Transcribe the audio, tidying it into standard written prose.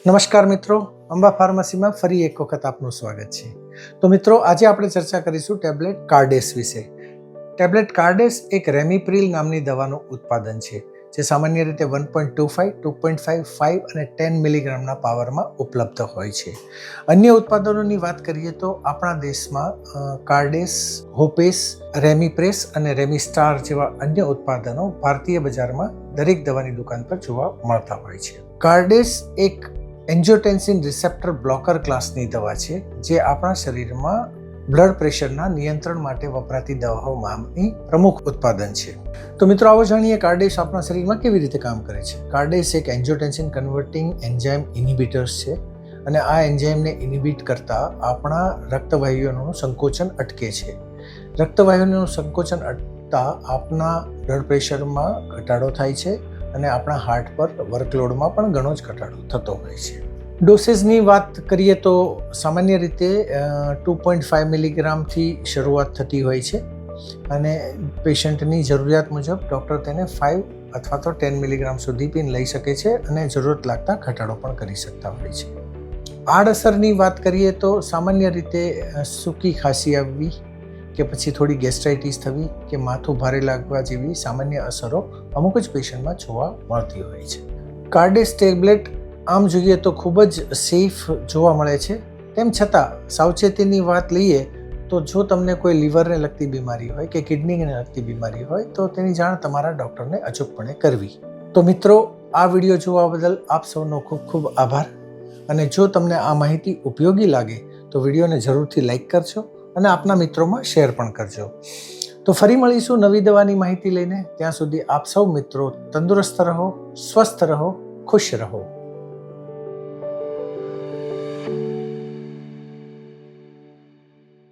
નમસ્કાર મિત્રો, અંબા ફાર્મસીમાં ફરી એક વખત આપનું સ્વાગત છે. તો મિત્રો, આજે આપણે ચર્ચા કરીશું ટેબ્લેટ કાર્ડેસ વિશે. ટેબ્લેટ કાર્ડેસ એક રેમિપ્રિલ નામની દવાનું ઉત્પાદન છે, જે સામાન્ય રીતે 1.25, 2.5, 5 અને 10 મિલીગ્રામના પાવરમાં ઉપલબ્ધ હોય છે. અન્ય ઉત્પાદનોની વાત કરીએ તો આપણા દેશમાં કાર્ડેસ, હોપેસ, રેમિપ્રેસ અને રેમિસ્ટાર જેવા અન્ય ઉત્પાદનો ભારતીય બજારમાં દરેક દવાની દુકાન પર જોવા મળતા હોય છે. કાર્ડેસ એક એન્જિયોટેન્સિન રિસેપ્ટર બ્લોકર ક્લાસની દવા છે, જે આપણા શરીરમાં બ્લડ પ્રેશરના નિયંત્રણ માટે વપરાતી દવાઓમાંની પ્રમુખ ઉત્પાદન છે. તો મિત્રો, આવો જાણીએ કાર્ડેસ આપણા શરીરમાં કેવી રીતે કામ કરે છે. કાર્ડેસ એક એન્જિયોટેન્સિન કન્વર્ટિંગ એન્ઝાઇમ ઇનિબિટર્સ છે, અને આ એન્ઝાઇમને ઇનિબિટ કરતા આપણા રક્તવાહિનીઓનું સંકોચન અટકે છે. રક્તવાહિનીઓનું સંકોચન અટકતા આપણા બ્લડ પ્રેશરમાં ઘટાડો થાય છે અને આપણા હાર્ટ પર વર્કલોડમાં પણ ઘણો જ ઘટાડો થતો હોય છે. ડોસેસની વાત કરીએ તો સામાન્ય રીતે 2.5 મિલીગ્રામથી શરૂઆત થતી હોય છે, અને પેશન્ટની જરૂરિયાત મુજબ ડૉક્ટર તેને 5 અથવા તો 10 મિલીગ્રામ સુધી પણ લઈ શકે છે, અને જરૂરત લાગતા ઘટાડો પણ કરી શકતા હોય છે. આડઅસરની વાત કરીએ તો સામાન્ય રીતે સૂકી ખાંસી આવવી કે પછી થોડી ગેસ્ટ્રાઇટિસ થવી કે માથું ભારે લાગવા જેવી સામાન્ય અસરો અમુક જ પેશન્ટમાં જોવા મળતી હોય છે. કાર્ડેસ ટેબ્લેટ આમ જોઈએ તો ખૂબ જ સેફ જોવા મળે છે. તેમ છતાં સાવચેતીની વાત લઈએ તો જો તમને કોઈ લીવરને લગતી બીમારી હોય કે કિડનીને લગતી બીમારી હોય તો તેની જાણ તમારા ડૉક્ટરને અચૂકપણે કરવી. તો મિત્રો, આ વિડીયો જોવા બદલ આપ સૌનો ખૂબ ખૂબ આભાર. અને જો તમને આ માહિતી ઉપયોગી લાગે તો વિડીયોને જરૂરથી લાઈક કરજો અને આપના મિત્રોમાં શેર પણ કરજો. તો ફરી મળીશું નવી દવાની માહિતી લઈને. ત્યાં સુધી આપ સૌ મિત્રો તંદુરસ્ત રહો, સ્વસ્થ રહો, ખુશ રહો.